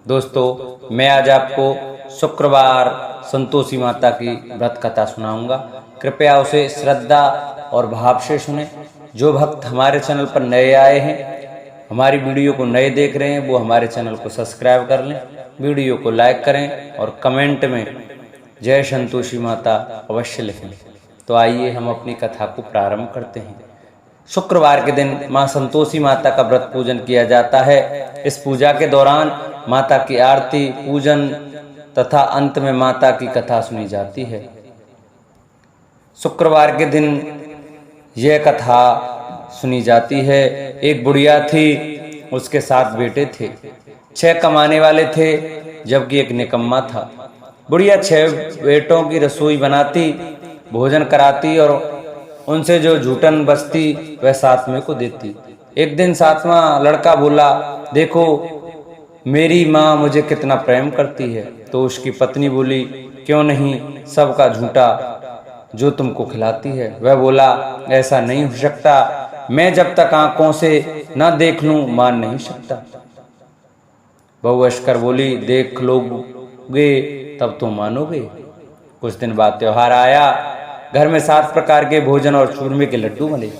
दोस्तों, मैं आज आपको शुक्रवार संतोषी माता की व्रत कथा सुनाऊंगा। कृपया उसे श्रद्धा और भाव से सुने। जो भक्त हमारे चैनल पर नए आए हैं, हमारी वीडियो को नए देख रहे हैं, वो हमारे चैनल को सब्सक्राइब कर लें, वीडियो को लाइक करें और कमेंट में जय संतोषी माता अवश्य लिखें। तो आइए हम अपनी कथा को प्रारंभ करते हैं। शुक्रवार के दिन मां संतोषी माता का व्रत पूजन किया जाता है। इस पूजा के दौरान माता की आरती, पूजन तथा अंत में माता की कथा सुनी जाती है। शुक्रवार के दिन यह कथा सुनी जाती है। एक बुढ़िया थी, उसके 7 बेटे थे। 6 कमाने वाले थे जबकि एक निकम्मा था। बुढ़िया 6 बेटों की रसोई बनाती, भोजन कराती और उनसे जो झूठन बचती वह 7वें को देती। एक दिन 7वां लड़का बोला, देखो मेरी माँ मुझे कितना प्रेम करती है। तो उसकी पत्नी बोली, क्यों नहीं, सबका झूठा जो तुमको खिलाती है। वह बोला, ऐसा नहीं हो सकता, मैं जब तक आंखों से न देख लूं मान नहीं सकता। बहू अश्कर बोली, देख लोगे तब तो मानोगे। कुछ दिन बाद त्योहार आया। घर में 7 प्रकार के भोजन और चूरमे के लड्डू बने।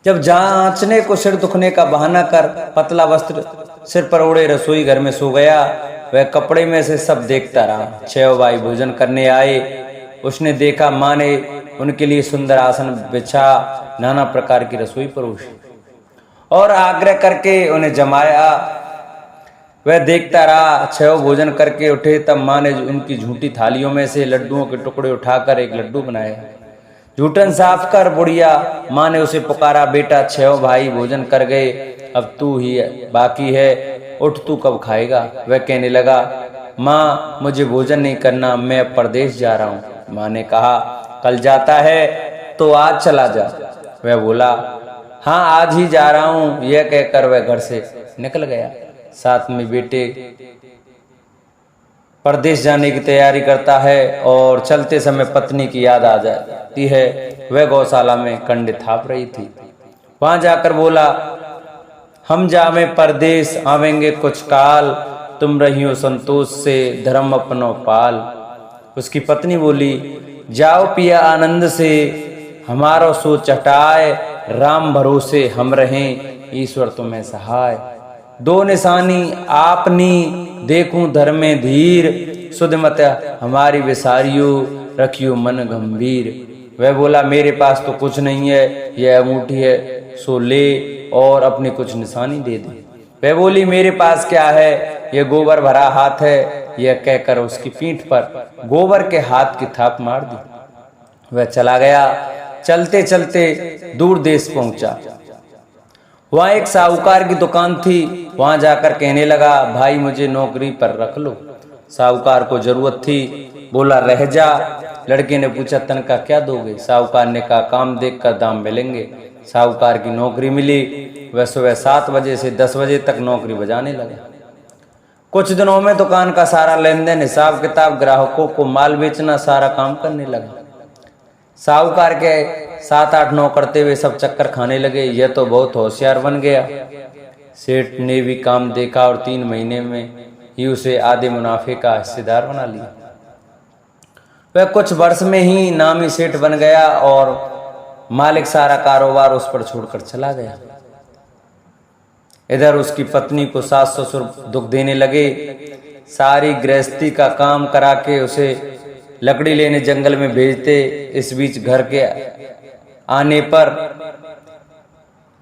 जब जांचने को सिर दुखने का बहाना कर पतला वस्त्र सिर पर ओढ़े रसोई घर में सो गया, वह कपड़े में से सब देखता रहा। 6 भाई भोजन करने आए। उसने देखा माँ ने उनके लिए सुंदर आसन बिछा, नाना प्रकार की रसोई परोसी और आग्रह करके उन्हें जमाया। वह देखता रहा। 6 भोजन करके उठे तब माँ ने उनकी झूठी थालियों में से लड्डुओं के टुकड़े उठाकर एक लड्डू बनाया। झूठन साफ कर बुढ़िया माँ ने उसे पुकारा, बेटा 6 भाई भोजन कर गए, अब तू ही बाकी है, उठ तू कब खाएगा। वह कहने लगा, माँ मुझे भोजन नहीं करना, मैं अब परदेश जा रहा हूँ। माँ ने कहा, कल जाता है तो आज चला जा। वह बोला, हाँ आज ही जा रहा हूँ। यह कहकर वह घर से निकल गया। साथ में बेटे परदेश जाने की तैयारी करता है और चलते समय पत्नी की याद आ जाती है। वह गौशाला में कंडे थाप रही थी। वहां जाकर बोला, हम जावे परदेश आवेंगे कुछ काल, तुम रहियो संतोष से धर्म अपनो पाल। उसकी पत्नी बोली, जाओ पिया आनंद से, हमारो सो चटाए, राम भरोसे हम रहें, ईश्वर तुम्हें सहाय। 2 निशानी आपनी, देखूं धर्मे धीर, सुध मत हमारी विसारियो, रखियो मन गंभीर। वह बोला, मेरे पास तो कुछ नहीं है, यह अंगूठी है, सो ले और अपनी कुछ निशानी दे दे। वह बोली, मेरे पास क्या है, यह गोबर भरा हाथ है। यह कहकर उसकी पीठ पर गोबर के हाथ की थाप मार दी। वह चला गया। चलते चलते दूर देश पहुंचा। वहां एक साहूकार की दुकान थी। वहां जाकर कहने लगा, भाई मुझे नौकरी पर रख लो। साहूकार को जरूरत थी, बोला रह जा। लड़के ने पूछा, तनख्वाह क्या दोगे। साहूकार ने कहा, काम देख कर दाम मिलेंगे। साहूकार की नौकरी मिली। वह सुबह 7 बजे से 10 बजे तक नौकरी बजाने लगा। कुछ दिनों में दुकान का सारा लेन देन, हिसाब किताब, ग्राहकों को माल बेचना, सारा काम करने लगा। साहूकार के 7-8 नौकर करते हुए सब चक्कर खाने लगे। यह तो बहुत होशियार बन गया। सेठ ने भी काम देखा और 3 महीने में ही उसे आधे मुनाफे का हिस्सेदार बना लिया। वह कुछ वर्ष में ही नामी सेठ बन गया और मालिक सारा कारोबार उस पर छोड़कर चला गया। इधर उसकी पत्नी को सास ससुर दुख देने लगे। सारी गृहस्थी का काम करा के उसे लकड़ी लेने जंगल में भेजते। इस बीच घर के आने पर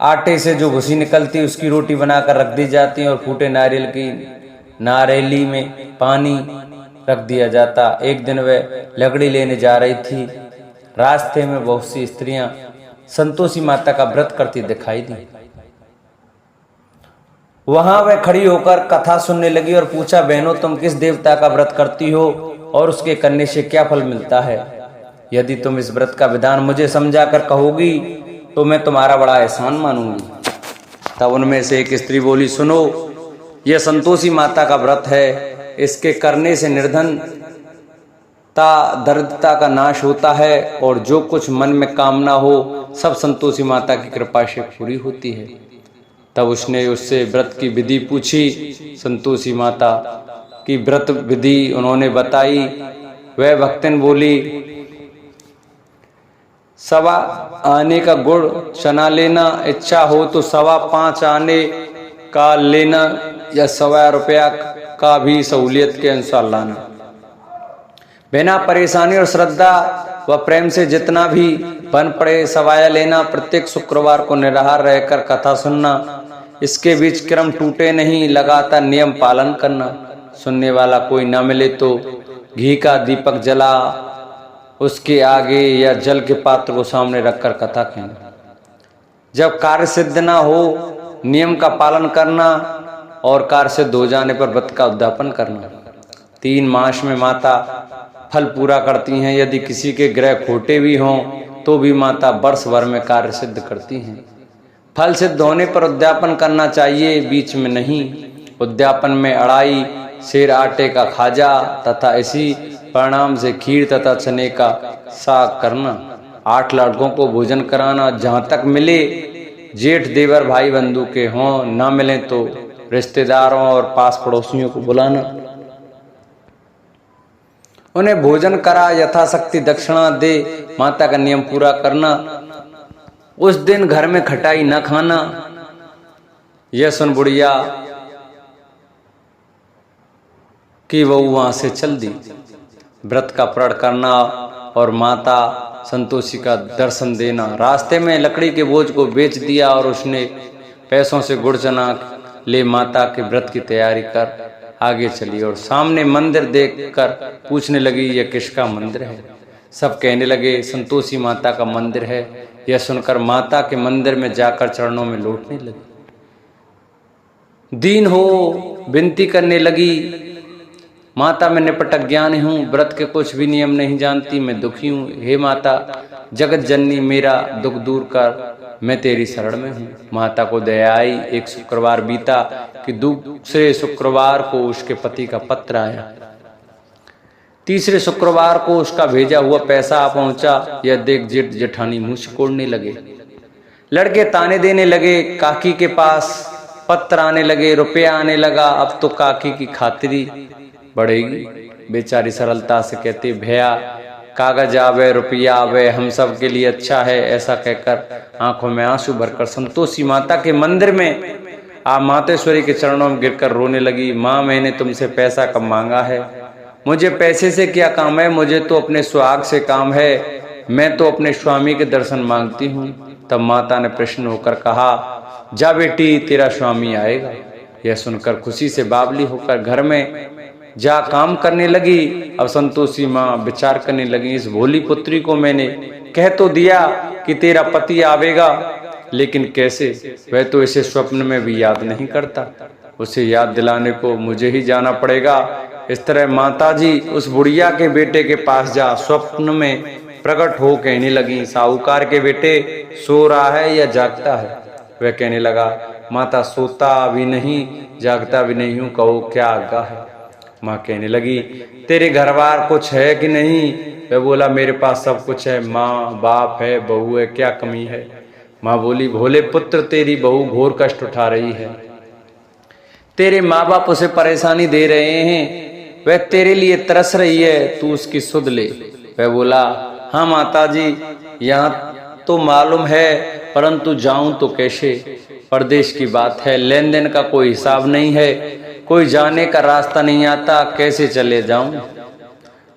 आटे से जो भूसी निकलती उसकी रोटी बनाकर रख दी जाती और फूटे नारियल की नारेली में पानी रख दिया जाता। एक दिन वह लकड़ी लेने जा रही थी। रास्ते में बहुत सी स्त्रियां संतोषी माता का व्रत करती दिखाई दी। वहां वह खड़ी होकर कथा सुनने लगी और पूछा, बहनों तुम किस देवता का व्रत करती हो और उसके करने से क्या फल मिलता है। यदि तुम इस व्रत का विधान मुझे समझा कर कहोगी तो मैं तुम्हारा बड़ा एहसान मानूंगी। तब उनमें से एक स्त्री बोली, सुनो, यह संतोषी माता का व्रत है। इसके करने से निर्धनता, दरिद्रता का नाश होता है और जो कुछ मन में कामना हो सब संतोषी माता की कृपा से पूरी होती है। तब उसने उससे व्रत की विधि पूछी। संतोषी माता की व्रत विधि उन्होंने बताई। वह भक्तन बोली, सवा आने का गुड़ चना लेना, इच्छा हो तो 5.25 आने का लेना या 1.25 रुपया का भी सहूलियत के अनुसार लाना। बिना परेशानी और श्रद्धा व प्रेम से जितना भी बन पड़े सवाया लेना। प्रत्येक शुक्रवार को निराहार रहकर कथा सुनना, इसके बीच क्रम टूटे नहीं, लगातार नियम पालन करना। सुनने वाला कोई न मिले तो घी का दीपक जला उसके आगे या जल के पात्र को सामने रखकर कथा कहना। जब कार्य सिद्ध ना हो नियम का पालन करना और कार्य सिद्ध हो जाने पर व्रत का उद्यापन करना। 3 मास में माता फल पूरा करती हैं। यदि किसी के ग्रह खोटे भी हों तो भी माता वर्ष भर में कार्य सिद्ध करती हैं। फल सिद्ध होने पर उद्यापन करना चाहिए, बीच में नहीं। उद्यापन में अड़ाई, सेर आटे का खाजा तथा इसी परिणाम से खीर तथा चने का साग करना। 8 लड़कों को भोजन कराना। जहां तक मिले जेठ देवर भाई बंधु के हों, न मिले तो रिश्तेदारों और पास पड़ोसियों को बुलाना, उन्हें भोजन करा, यथाशक्ति दक्षिणा दे, माता का नियम पूरा करना। उस दिन घर में खटाई न खाना। यह सुन बुढ़िया कि वह वहां से चल दी। व्रत का प्रण करना और माता संतोषी का दर्शन देना। रास्ते में लकड़ी के बोझ को बेच दिया और उसने पैसों से गुड़ चना ले माता के व्रत की तैयारी कर आगे चली और सामने मंदिर देखकर पूछने लगी, यह किसका मंदिर है? सब कहने लगे, संतोषी माता का मंदिर है। यह सुनकर माता के मंदिर में जाकर चरणों में लौटने लगी। दीन हो विनती करने लगी, माता मैं निपट ज्ञानी हूँ, व्रत के कुछ भी नियम नहीं जानती, मैं दुखी हूँ। हे माता जगत जननी, मेरा दुख दूर कर, मैं तेरी शरण में हूँ। माता को दया आई। एक शुक्रवार बीता कि दूसरे शुक्रवार को उसके पति का पत्र आया। तीसरे शुक्रवार को उसका भेजा हुआ पैसा आ पहुंचा। यह देख जेठ जेठानी मुंह सिकोड़ने लगे। लड़के ताने देने लगे। काकी के पास पत्र आने लगे, रुपया आने लगा। अब तो काकी की खातिरी बढ़ेगी। बेचारी सरलता से कहती, भैया कागज आवे रुपया आवे, हम सब के लिए अच्छा है। ऐसा कहकर आंखों में आंसू भरकर संतोषी माता के मंदिर में मातेश्वरी के चरणों में गिरकर रोने लगी। माँ मैंने तुमसे पैसा कब मांगा है? मुझे पैसे से क्या काम है? मुझे तो अपने सुहाग से काम है। मैं तो अपने स्वामी के दर्शन मांगती हूँ। तब माता ने प्रसन्न होकर कहा, जा बेटी तेरा स्वामी आएगा। यह सुनकर खुशी से बावली होकर घर में जा काम करने लगी। अब संतोषी माँ विचार करने लगी, इस भोली पुत्री को मैंने कह तो दिया कि तेरा पति आवेगा, लेकिन कैसे? वह तो इसे स्वप्न में भी याद नहीं करता। उसे याद दिलाने को मुझे ही जाना पड़ेगा। इस तरह माताजी उस बुढ़िया के बेटे के पास जा स्वप्न में प्रकट हो कहने लगी, साहूकार के बेटे सो रहा है या जागता है? वह कहने लगा, माता सोता भी नहीं जागता भी नहीं हूँ, कहो क्या आज्ञा है? माँ कहने लगी, तेरे घर बार कुछ है कि नहीं? वह बोला, मेरे पास सब कुछ है, माँ बाप है, बहू है, क्या कमी है? माँ बोली, भोले पुत्र तेरी बहू घोर कष्ट उठा रही है। तेरे माँ बाप उसे परेशानी दे रहे हैं, वह तेरे लिए तरस रही है, तू उसकी सुध ले। वह बोला, हाँ माताजी यहाँ तो मालूम है, परंतु जाऊं तो कैसे? परदेश की बात है, लेन देन का कोई हिसाब नहीं है, कोई जाने का रास्ता नहीं आता, कैसे चले जाऊं?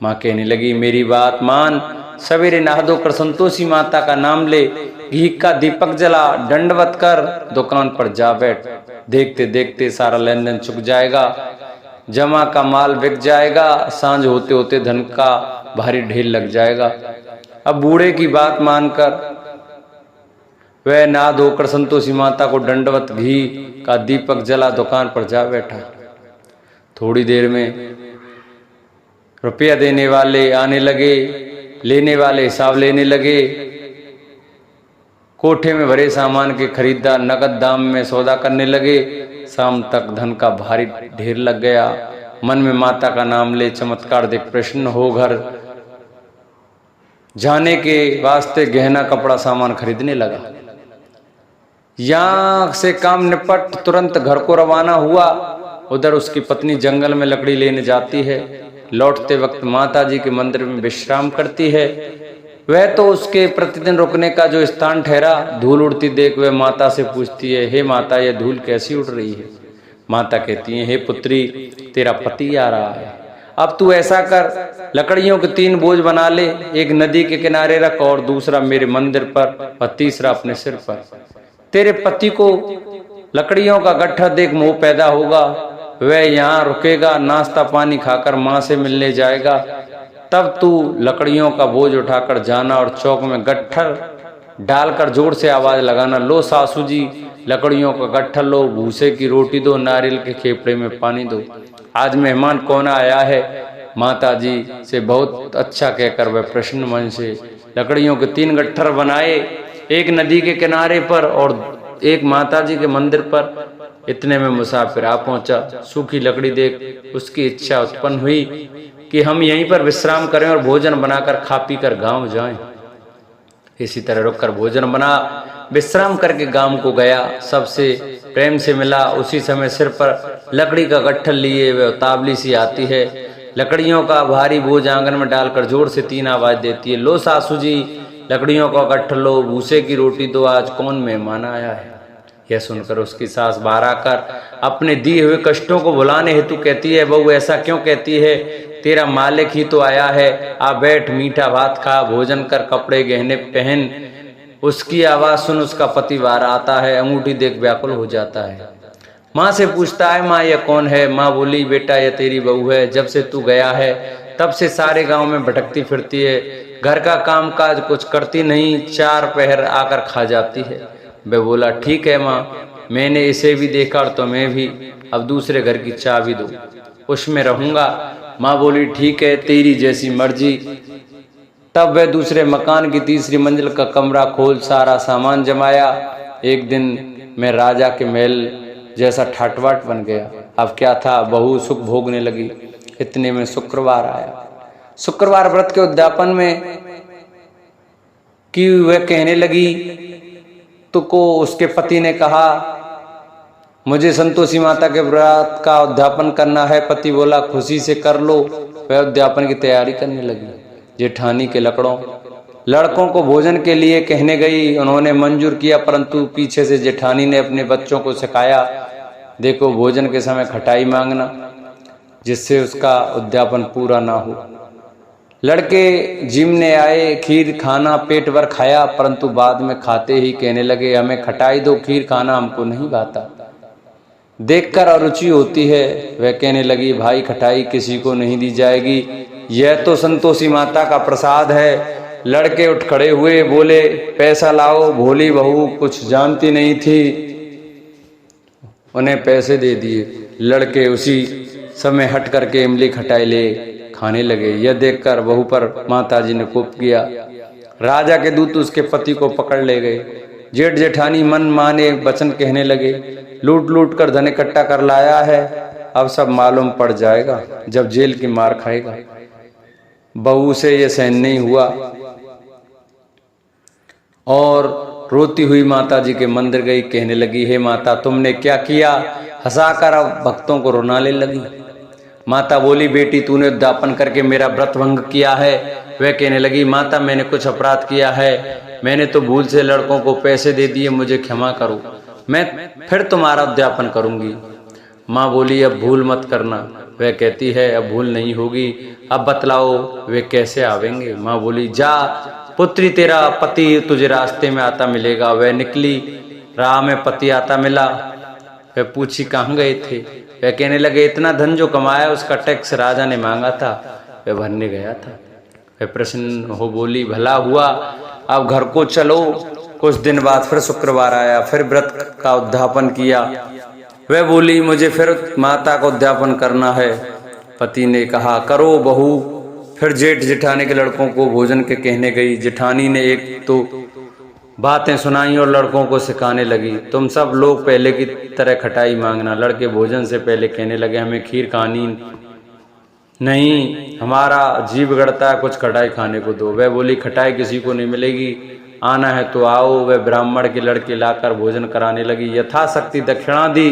माँ कहने लगी, मेरी बात मान, सवेरे नहा धोकर संतोषी माता का नाम ले, घी का दीपक जला, दंडवत कर, दुकान पर जा बैठ। देखते देखते सारा लेन देन चुक जाएगा, जमा का माल बिक जाएगा, सांझ होते होते धन का भारी ढेर लग जाएगा। अब बूढ़े की बात मानकर वह नहा धोकर संतोषी माता को दंडवत घी का दीपक जला दुकान पर जा बैठा। थोड़ी देर में रुपया देने वाले आने लगे, लेने वाले हिसाब लेने लगे। कोठे में भरे सामान के खरीदार नगद दाम में सौदा करने लगे। शाम तक धन का भारी ढेर लग गया। मन में माता का नाम ले चमत्कार देख प्रसन्न हो घर जाने के वास्ते गहना कपड़ा सामान खरीदने लगा। यहाँ से काम निपट तुरंत घर को रवाना हुआ। उधर उसकी पत्नी जंगल में लकड़ी लेने जाती है। लौटते वक्त माता जी के मंदिर में विश्राम करती है। वह तो उसके प्रतिदिन रुकने का जो स्थान ठहरा, धूल उड़ती देख वह माता से पूछती है, हे माता, यह धूल कैसी उड़ रही है? माता कहती है, हे पुत्री, तेरा पति आ रहा है। अब तू ऐसा कर, लकड़ियों के 3 बोझ बना ले, एक नदी के किनारे रख और दूसरा मेरे मंदिर पर और तीसरा अपने सिर पर। तेरे पति को लकड़ियों का गट्ठा देख मोह पैदा होगा, वह यहाँ रुकेगा, नाश्ता पानी खाकर माँ से मिलने जाएगा। तब तू लकड़ियों का बोझ उठाकर जाना और चौक में गट्ठर डालकर जोर से आवाज लगाना, लो सासू जी, लकड़ियों का गट्ठर लो, भूसे की रोटी दो, नारियल के खेपड़े में पानी दो। आज मेहमान कौन आया है? माता जी से बहुत अच्छा कहकर वह प्रसन्न मन से लकड़ियों के 3 गट्ठर बनाए, एक नदी के किनारे पर और एक माता जी के मंदिर पर। इतने में मुसाफिर आ पहुंचा। सूखी लकड़ी देख उसकी इच्छा उत्पन्न हुई कि हम यहीं पर विश्राम करें और भोजन बनाकर खा पी कर गाँव जाएं। इसी तरह रुककर भोजन बना, विश्राम करके गांव को गया, सबसे प्रेम से मिला। उसी समय सिर पर लकड़ी का गट्ठर लिए वह उतावली सी आती है। लकड़ियों का भारी बोझ आंगन में डालकर जोर से 3 आवाज देती है, लो सासू जी, लकड़ियों का गट्ठर लो, भूसे की रोटी दो, आज कौन मेहमान आया है? यह सुनकर उसकी सास बाहर आकर अपने दिए हुए कष्टों को भुलाने हेतु कहती है, बहू ऐसा क्यों कहती है? तेरा मालिक ही तो आया है, आ बैठ, मीठा भात खा, भोजन कर, कपड़े गहने पहन। उसकी आवाज सुन उसका पति बाहर आता है, अंगूठी देख व्याकुल हो जाता है। माँ से पूछता है, माँ यह कौन है? माँ बोली, बेटा यह तेरी बहू है, जब से तू गया है तब से सारे गांव में भटकती फिरती है, घर का काम काज कुछ करती नहीं, 4 पहर आकर खा जाती है। वह बोला, ठीक है माँ, मैंने इसे भी देखा और तुम्हें भी, अब दूसरे घर की चाबी दो, उसमें रहूंगा। माँ बोली, ठीक है, तेरी जैसी मर्जी। तब वह दूसरे मकान की 3री मंजिल का कमरा खोल सारा सामान जमाया। एक दिन मैं राजा के महल जैसा ठाटबाट बन गया। अब क्या था, बहू सुख भोगने लगी। इतने में शुक्रवार आया। शुक्रवार व्रत के उद्यापन में कि वह कहने लगी तो को उसके पति ने कहा, मुझे संतोषी माता के व्रत का उद्यापन करना है। पति बोला, खुशी से कर लो। वह उद्यापन की तैयारी करने लगी। जेठानी के लड़कों को भोजन के लिए कहने गई। उन्होंने मंजूर किया, परंतु पीछे से जेठानी ने अपने बच्चों को सिखाया, देखो भोजन के समय खटाई मांगना, जिससे उसका उद्यापन पूरा ना हो। लड़के जिमने आए, खीर खाना पेट भर खाया, परंतु बाद में खाते ही कहने लगे, हमें खटाई दो, खीर खाना हमको नहीं भाता। देखकर अरुचि होती है। वह कहने लगी, भाई खटाई किसी को नहीं दी जाएगी, यह तो संतोषी माता का प्रसाद है। लड़के उठ खड़े हुए, बोले, पैसा लाओ। भोली बहू कुछ जानती नहीं थी, उन्हें पैसे दे दिए। लड़के उसी समय हट करके इमली खटाई ले खाने लगे। यह देखकर बहू पर माताजी ने कोप किया। राजा के दूत उसके पति को पकड़ ले गए। जेठ जेठानी मन माने वचन कहने लगे, लूट लूट कर धन इकट्ठा कर लाया है, अब सब मालूम पड़ जाएगा जब जेल की मार खाएगा। बहू से यह सहन नहीं हुआ और रोती हुई माता जी के मंदिर गई। कहने लगी, हे माता, तुमने क्या किया? हंसाकर अब भक्तों को रुलाने लगी। माता बोली, बेटी तूने उद्यापन करके मेरा व्रत भंग किया है। वह कहने लगी, माता मैंने कुछ अपराध किया है, मैंने तो भूल से लड़कों को पैसे दे दिए, मुझे क्षमा करो, मैं फिर तुम्हारा उद्यापन करूंगी। माँ बोली, अब भूल मत करना। वह कहती है, अब भूल नहीं होगी, अब बतलाओ वे कैसे आवेंगे। माँ बोली, जा पुत्री, तेरा पति तुझे रास्ते में आता मिलेगा। वह निकली, राह में पति आता मिला। वह पूछी, कहाँ गए थे? वह कहने लगे, इतना धन जो कमाया उसका टैक्स राजा ने मांगा था, वह भरने गया था। वह प्रसन्न हो बोली, भला हुआ, अब घर को चलो। कुछ दिन बाद फिर शुक्रवार आया, फिर व्रत का उद्यापन किया। वह बोली, मुझे फिर माता का उद्यापन करना है। पति ने कहा, करो बहू। फिर जेठ जेठानी के लड़कों को भोजन के कहने गई। जेठानी ने एक तो बातें सुनाई और लड़कों को सिखाने लगी, तुम सब लोग पहले की तरह खटाई मांगना। लड़के भोजन से पहले कहने लगे, हमें खीर खानी नहीं, हमारा जी बिगड़ता है, कुछ खटाई खाने को दो। वह बोली, खटाई किसी को नहीं मिलेगी, आना है तो आओ। वह ब्राह्मण के लड़के लाकर भोजन कराने लगी। यथाशक्ति दक्षिणा दी।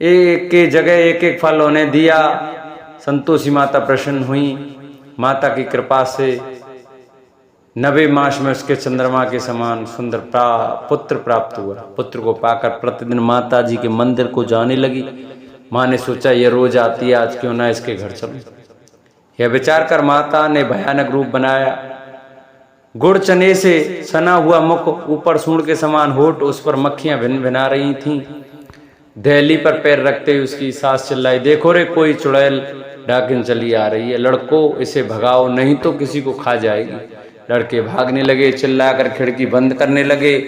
एक एक फल उन्हें दिया। संतोषी माता प्रसन्न हुई। माता की कृपा से 90 मास में उसके चंद्रमा के समान सुंदर पुत्र प्राप्त हुआ। पुत्र को पाकर प्रतिदिन माता जी के मंदिर को जाने लगी। माँ ने सोचा ये रोज आती है, आज क्यों ना इसके घर चलूं। यह विचार कर माता ने भयानक रूप बनाया। गुड़ चने से सना हुआ मुख, ऊपर सूंड के समान होठ, उस पर मक्खियां भिन भिना रही थीं। दहली पर पैर रखते हुए उसकी सास चिल्लाई, देखो रे कोई चुड़ैल डाकिन चली आ रही है, लड़को इसे भगाओ नहीं तो किसी को खा जाएगी। लड़के भागने लगे, चिल्लाकर खिड़की बंद करने लगे।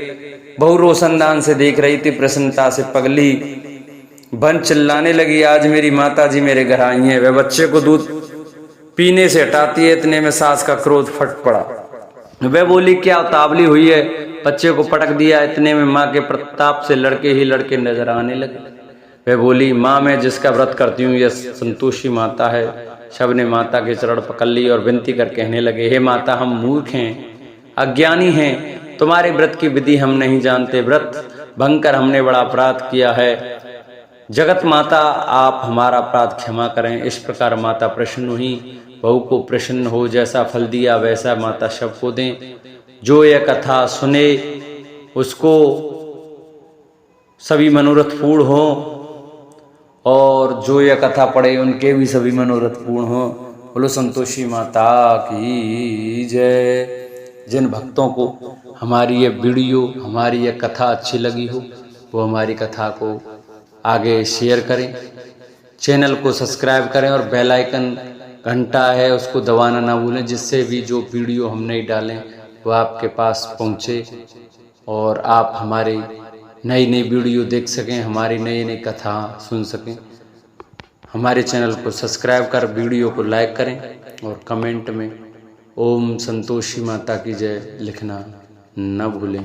बहू रोशनदान से देख रही थी, प्रसन्नता से पगली बन चिल्लाने लगी, आज मेरी माता जी मेरे घर आई हैं। वह बच्चे को दूध पीने से हटाती है, इतने में सास का क्रोध फट पड़ा। वह बोली, क्या उतावली हुई है, बच्चे को पटक दिया। इतने में माँ के प्रताप से लड़के ही लड़के नजर आने लगे। वह बोली, माँ मैं जिसका व्रत करती हूँ यह संतोषी माता है। सब ने माता के चरण पकड़ लिए और विनती कर कहने लगे, हे माता हम मूर्ख हैं, अज्ञानी हैं, तुम्हारे व्रत की विधि हम नहीं जानते, व्रत भंग कर हमने बड़ा अपराध किया है। जगत माता आप हमारा अपराध क्षमा करें। इस प्रकार माता प्रसन्न हुई। बहू को प्रसन्न हो, जैसा फल दिया वैसा माता सबको दें। जो यह कथा सुने उसको सभी मनोरथ पूर्ण हो, और जो यह कथा पढ़े उनके भी सभी मनोरथ पूर्ण हो। बोलो संतोषी माता की जय। जिन भक्तों को हमारी यह वीडियो, हमारी यह कथा अच्छी लगी हो वो हमारी कथा को आगे शेयर करें, चैनल को सब्सक्राइब करें और बेल आइकन घंटा है उसको दबाना ना भूलें, जिससे भी जो वीडियो हम नहीं डालें वो आपके पास पहुंचे और आप हमारी नई नई वीडियो देख सकें, हमारी नई नई कथा सुन सकें। हमारे चैनल को सब्सक्राइब कर वीडियो को लाइक करें और कमेंट में ओम संतोषी माता की जय लिखना न भूलें।